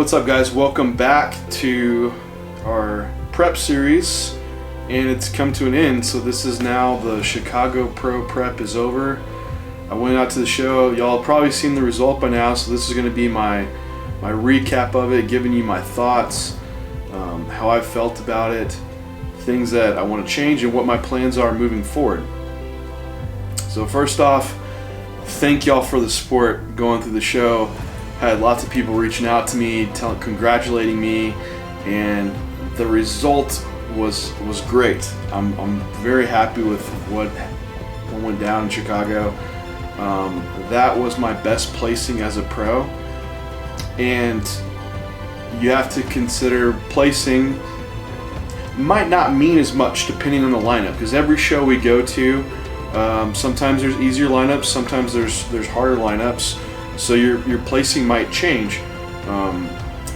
what's up guys? Welcome back to our prep series, and it's come to an end. So this is now the Chicago Pro prep is over. I went out to the show. Y'all have probably seen the result by now, so this is going to be my recap of it, giving you my thoughts, how I felt about it, things that I want to change, and what my plans are moving forward. So first off, thank y'all for the support going through the show. Had lots of people reaching out to me, congratulating me, and the result was great. I'm very happy with what went down in Chicago. That was my best placing as a pro, and you have to consider placing might not mean as much depending on the lineup, because every show we go to, sometimes there's easier lineups, sometimes there's harder lineups. So your placing might change.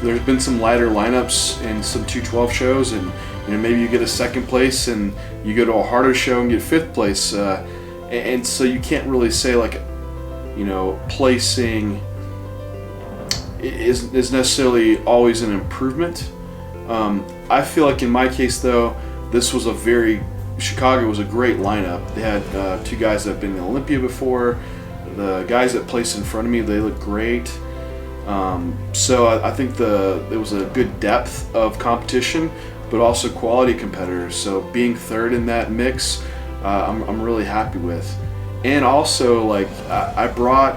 There's been some lighter lineups in some 212 shows, and maybe you get a second place, and you go to a harder show and get fifth place. And so you can't really say like, placing is necessarily always an improvement. I feel like in my case though, Chicago was a great lineup. They had two guys that have been in Olympia before. The guys that placed in front of me, they look great. So I think it was a good depth of competition, but also quality competitors. So being third in that mix, I'm really happy with. And also, I brought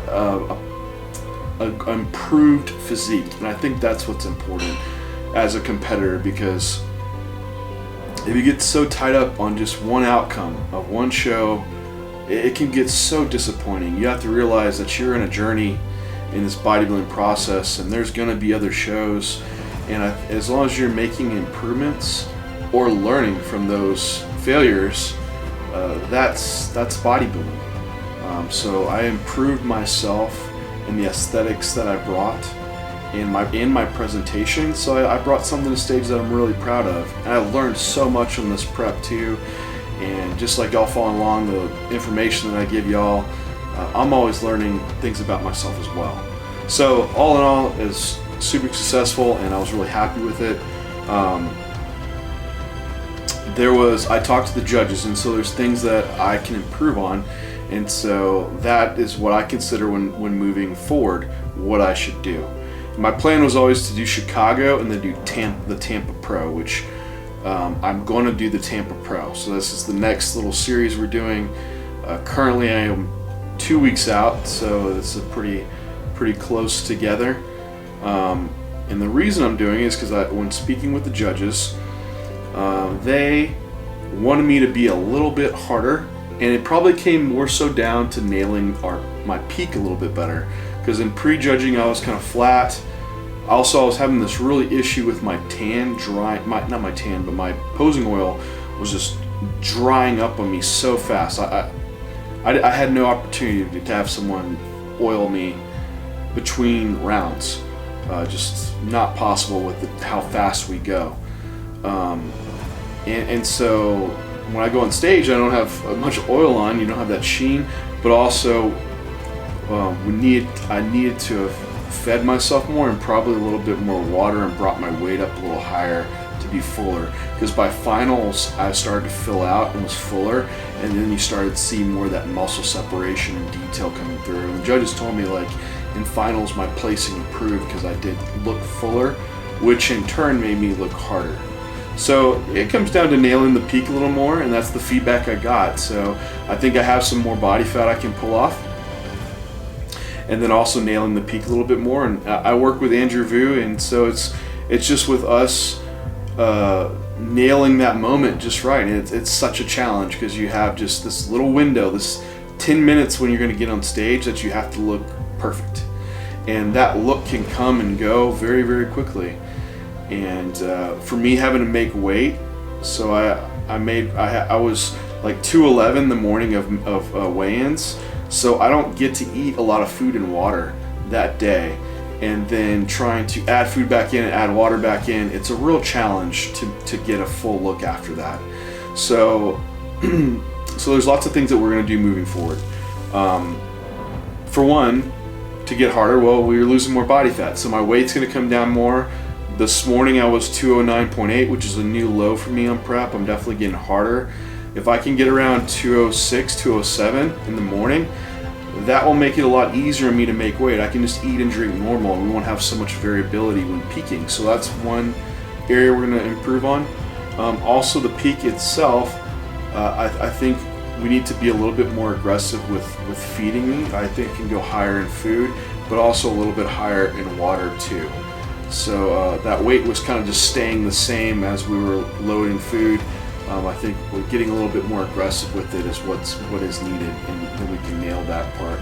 an improved physique, and I think that's what's important as a competitor, because if you get so tied up on just one outcome of one show, it can get so disappointing. You have to realize that you're in a journey in this bodybuilding process, and there's going to be other shows, and as long as you're making improvements or learning from those failures, that's bodybuilding. So I improved myself in the aesthetics that I brought in my presentation. So I brought something to stage that I'm really proud of, and I learned so much from this prep too. And just like y'all following along the information that I give y'all, I'm always learning things about myself as well. So all in all, it was super successful, and I was really happy with it. I talked to the judges, and so there's things that I can improve on, and so that is what I consider when moving forward, what I should do. My plan was always to do Chicago and then do the Tampa Pro, which I'm going to do the Tampa Pro. So this is the next little series we're doing. Currently I am 2 weeks out, so it's a pretty close together. And the reason I'm doing it is because when speaking with the judges, they wanted me to be a little bit harder, and it probably came more so down to nailing my peak a little bit better, because in pre-judging I was kind of flat. Also, I was having this really issue with my tan not my tan, but my posing oil was just drying up on me so fast. I had no opportunity to have someone oil me between rounds. Just not possible with how fast we go. And so when I go on stage, I don't have much oil on. You don't have that sheen, but also I needed to have fed myself more, and probably a little bit more water, and brought my weight up a little higher to be fuller, because by finals I started to fill out and was fuller, and then you started to see more of that muscle separation and detail coming through. And the judges told me in finals my placing improved because I did look fuller, which in turn made me look harder. So it comes down to nailing the peak a little more, and that's the feedback I got. So I think I have some more body fat I can pull off, and then also nailing the peak a little bit more. And I work with Andrew Vu, and so it's just with us nailing that moment just right. And it's such a challenge, because you have just this little window, this 10 minutes when you're going to get on stage, that you have to look perfect, and that look can come and go very, very quickly. And for me, having to make weight, so I was like 211 the morning of weigh-ins. So I don't get to eat a lot of food and water that day, and then trying to add food back in and add water back in, it's a real challenge to get a full look after that. So there's lots of things that we're going to do moving forward. For one, to get harder? Well, we were losing more body fat, so my weight's going to come down more. This morning I was 209.8, which is a new low for me on prep. I'm definitely getting harder. If I can get around 206, 207 in the morning, that will make it a lot easier for me to make weight. I can just eat and drink normal, and we won't have so much variability when peaking. So that's one area we're going to improve on. Also, the peak itself, I think we need to be a little bit more aggressive with feeding me. I think it can go higher in food, but also a little bit higher in water too. So that weight was kind of just staying the same as we were loading food. I think we're getting a little bit more aggressive with it is what is needed, and then we can nail that part.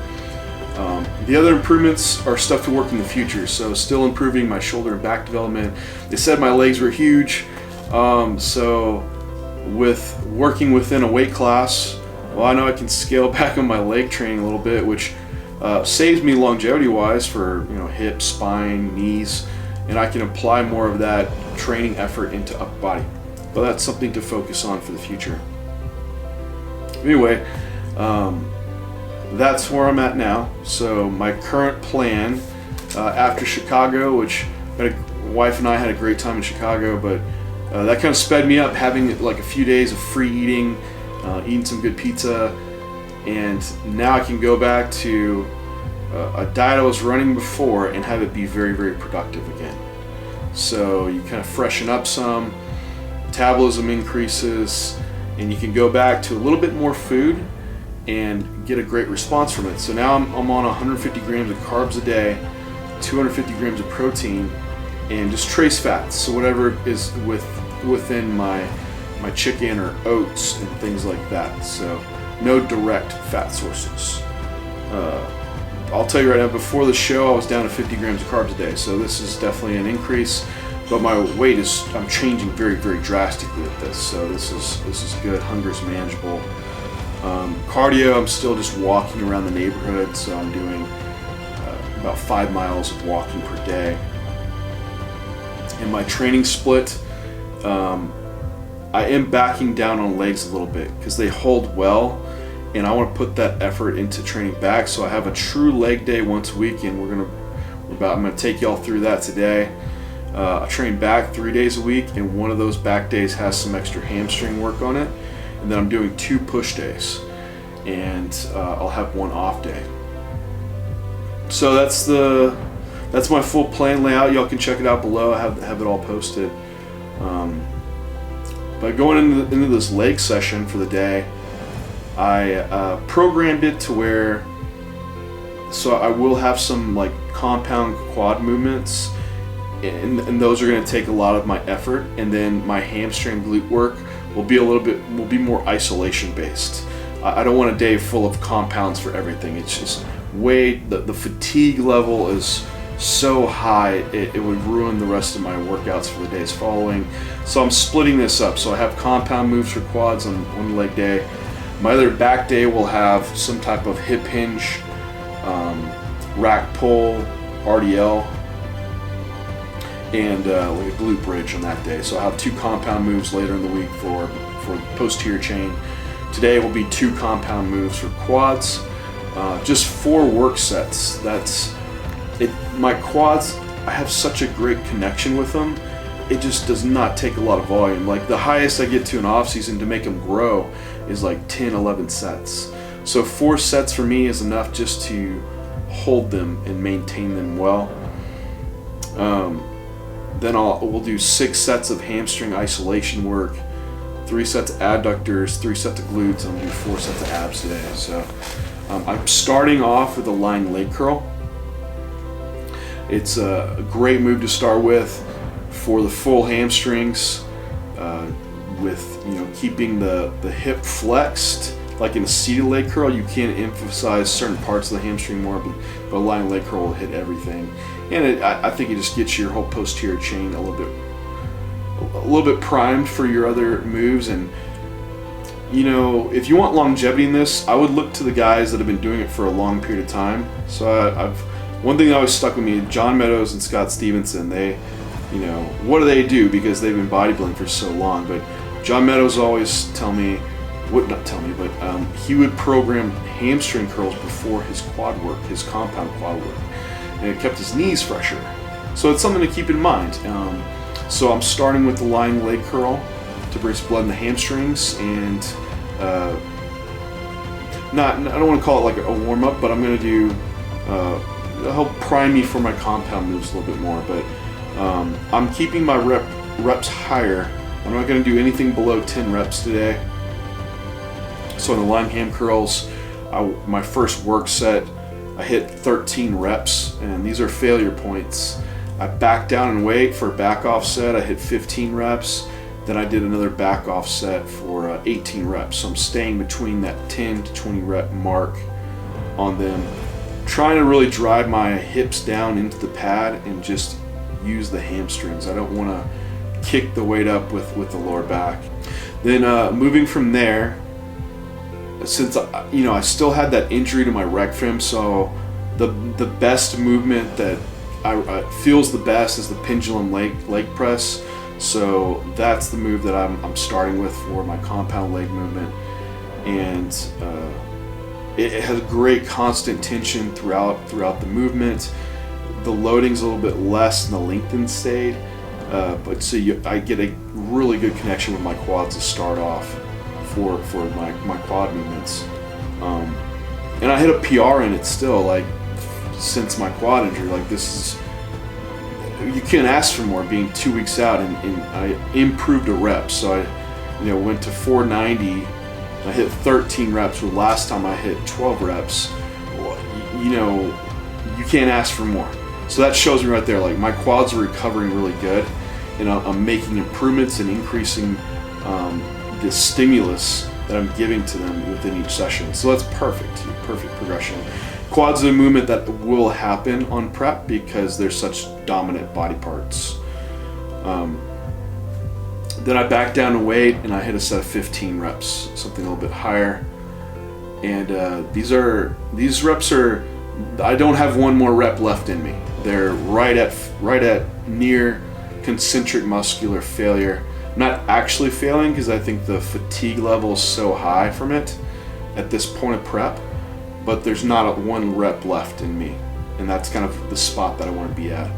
The other improvements are stuff to work in the future. So still improving my shoulder and back development. They said my legs were huge. So with working within a weight class, well, I know I can scale back on my leg training a little bit, which saves me longevity-wise for hips, spine, knees, and I can apply more of that training effort into upper body. But that's something to focus on for the future. Anyway, that's where I'm at now. So my current plan after Chicago, which my wife and I had a great time in Chicago, but that kind of sped me up, having like a few days of free eating, eating some good pizza, and now I can go back to a diet I was running before and have it be very, very productive again. So you kind of freshen up some, metabolism increases, and you can go back to a little bit more food and get a great response from it. So now I'm on 150 grams of carbs a day, 250 grams of protein, and just trace fats. So whatever is within my chicken or oats and things like that. So no direct fat sources. I'll tell you right now, before the show I was down to 50 grams of carbs a day. So this is definitely an increase. But my weight I'm changing very, very drastically with this. So this is good. Hunger's manageable. Cardio, I'm still just walking around the neighborhood. So I'm doing about 5 miles of walking per day. In my training split, I am backing down on legs a little bit because they hold well, and I want to put that effort into training back. So I have a true leg day once a week, and I'm going to take y'all through that today. I train back 3 days a week, and one of those back days has some extra hamstring work on it. And then I'm doing 2 push days, and I'll have 1 off day. So that's my full plan layout. Y'all can check it out below. I have it all posted. But going into this leg session for the day, I programmed it to where, so I will have some like compound quad movements, and those are going to take a lot of my effort, and then my hamstring glute work will be more isolation based. I don't want a day full of compounds for everything. It's just the fatigue level is so high it would ruin the rest of my workouts for the days following. So I'm splitting this up. So I have compound moves for quads on one leg day. My other back day will have some type of hip hinge, rack pull, RDL, and like a glute bridge on that day. So I'll have 2 compound moves later in the week for posterior chain. Today will be 2 compound moves for quads. Just 4 work sets. That's it. My quads, I have such a great connection with them. It just does not take a lot of volume. Like the highest I get to in off season to make them grow is like 10, 11 sets. So 4 sets for me is enough just to hold them and maintain them well. Then we'll do 6 sets of hamstring isolation work, 3 sets of adductors, 3 sets of glutes, and I'll do 4 sets of abs today. So I'm starting off with a lying leg curl. It's a great move to start with for the full hamstrings, with keeping the hip flexed. Like in a seated leg curl, you can't emphasize certain parts of the hamstring more, but a lying leg curl will hit everything. And I think it just gets your whole posterior chain a little bit primed for your other moves. And if you want longevity in this, I would look to the guys that have been doing it for a long period of time. So one thing that always stuck with me, John Meadows and Scott Stevenson, they, what do they do? Because they've been bodybuilding for so long. But John Meadows always he would program hamstring curls before his quad work, his compound quad work. and it kept his knees fresher. So it's something to keep in mind. So I'm starting with the lying leg curl to bring some blood in the hamstrings, and I don't want to call it like a warm up, but I'm going to do help prime me for my compound moves a little bit more. But I'm keeping my reps higher. I'm not going to do anything below 10 reps today. So in the lying ham curls, my first work set, I hit 13 reps, and these are failure points. I backed down and weight for a back off set. I hit 15 reps. Then I did another back off set for 18 reps. So I'm staying between that 10 to 20 rep mark on them, trying to really drive my hips down into the pad and just use the hamstrings. I don't want to kick the weight up with the lower back. Then moving from there, since I still had that injury to my rec fem, so the best movement that feels the best is the pendulum leg press. So that's the move that I'm starting with for my compound leg movement, and it has great constant tension throughout the movement. The loading's a little bit less in the lengthened state, but so I get a really good connection with my quads to start off for my quad movements, and I hit a PR in it still, like since my quad injury. Like, this is, you can't ask for more being 2 weeks out, and I improved a rep. So I went to 490. I hit 13 reps, where last time I hit 12 reps. You can't ask for more. So that shows me right there, like, my quads are recovering really good, and I'm making improvements and increasing the stimulus that I'm giving to them within each session. So that's perfect progression. Quads are a movement that will happen on prep because they're such dominant body parts. Then I back down to weight, and I hit a set of 15 reps, something a little bit higher. And these reps are, I don't have one more rep left in me. They're right at near concentric muscular failure. I'm not actually failing, because I think the fatigue level is so high from it at this point of prep, but there's not one rep left in me, and that's kind of the spot that I want to be at.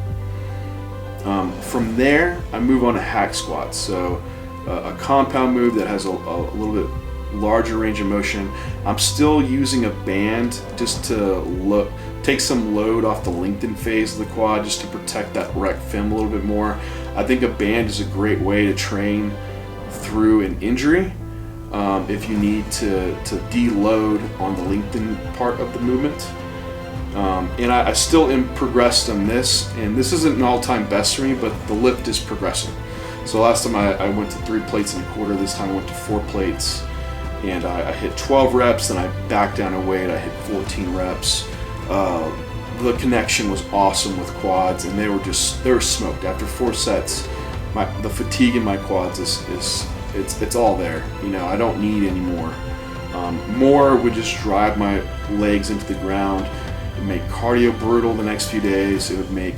From there, I move on to hack squats. So a compound move that has a little bit larger range of motion. I'm still using a band just to take some load off the lengthened phase of the quad, just to protect that rec fem a little bit more. I think a band is a great way to train through an injury if you need to deload on the lengthened part of the movement. And I still am progressed on this, and this isn't an all-time best for me, but the lift is progressing. So last time I went to 3 plates and a quarter. This time I went to 4 plates, and I hit 12 reps, and I backed down a weight. I hit 14 reps. The connection was awesome with quads, and they were smoked. After 4 sets, the fatigue in my quads it's all there. I don't need any more. More would just drive my legs into the ground. It would make cardio brutal the next few days. It would make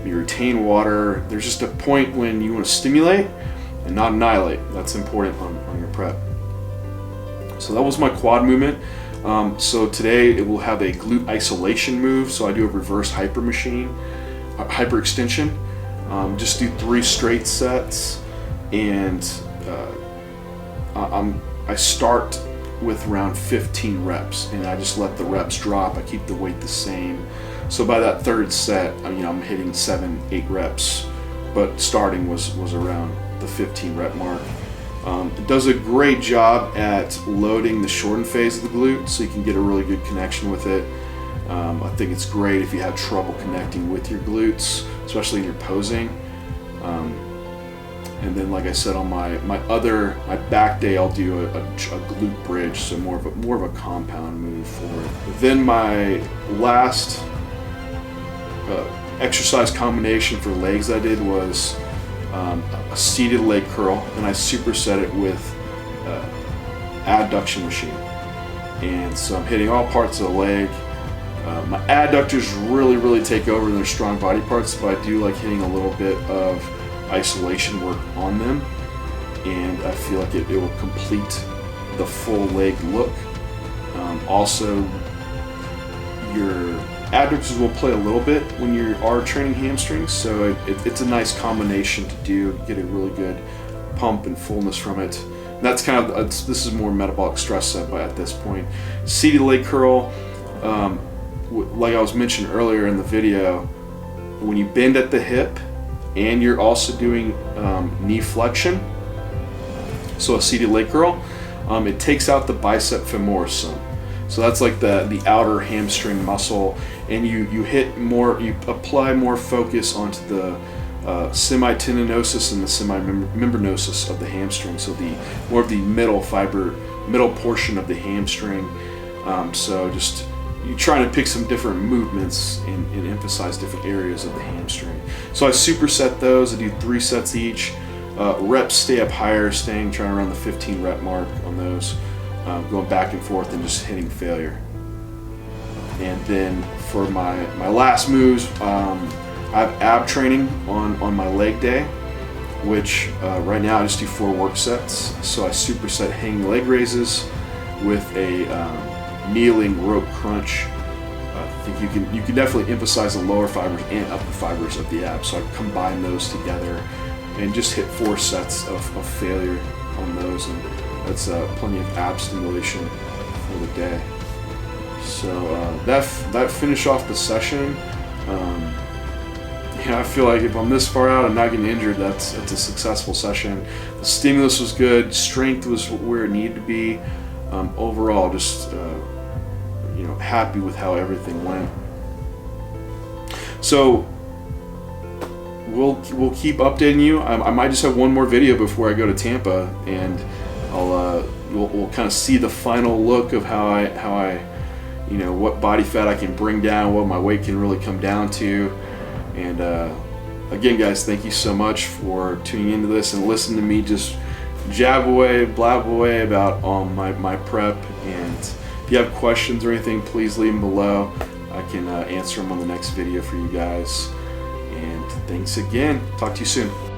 me retain water. There's just a point when you want to stimulate and not annihilate. That's important on your prep. So that was my quad movement. So today it will have a glute isolation move. So I do a reverse hyper extension. Just do 3 straight sets, and I start with around 15 reps, and I just let the reps drop. I keep the weight the same. So by that 3rd set, I'm hitting 7-8 reps, but starting was around the 15 rep mark. It does a great job at loading the shortened phase of the glute, so you can get a really good connection with it. I think it's great if you have trouble connecting with your glutes, especially in your posing. And then, like I said, on my back day, I'll do a glute bridge, so more of a compound move for it. Then my last exercise combination for legs I did was a seated leg curl, and I superset it with adduction machine. And so I'm hitting all parts of the leg. My adductors really take over in their strong body parts, but I do like hitting a little bit of isolation work on them, and I feel like it will complete the full leg look. Also, your Adductors will play a little bit when you are training hamstrings, so it's a nice combination to do. Get a really good pump and fullness from it. And that's kind of, this is more metabolic stress set by at this point. Seated leg curl, like I was mentioning earlier in the video, when you bend at the hip and you're also doing knee flexion, so a seated leg curl, it takes out the bicep femoris. So that's like the outer hamstring muscle, and you hit more, you apply more focus onto the semitendinosus and the semimembranosus of the hamstring, so the more of the middle portion of the hamstring. So just you're trying to pick some different movements and emphasize different areas of the hamstring. So I superset those. I do 3 sets each. Reps stay up higher, trying around the 15 rep mark on those, going back and forth and just hitting failure. And then for my last moves, I have ab training on my leg day, which right now I just do 4 work sets. So I superset hanging leg raises with a kneeling rope crunch. I think you can definitely emphasize the lower fibers and upper fibers of the abs. So I combine those together and just hit 4 sets of failure on those, and that's plenty of ab stimulation for the day. So that finished off the session. I feel like if I'm this far out and not getting injured, that's a successful session. The stimulus was good, strength was where it needed to be. Overall, just happy with how everything went. So we'll keep updating you. I might just have one more video before I go to Tampa, and we'll kind of see the final look of how I what body fat I can bring down, what my weight can really come down to. And again, guys, thank you so much for tuning into this and listening to me just jab away, blab away about my prep. And if you have questions or anything, please leave them below. I can answer them on the next video for you guys. And thanks again. Talk to you soon.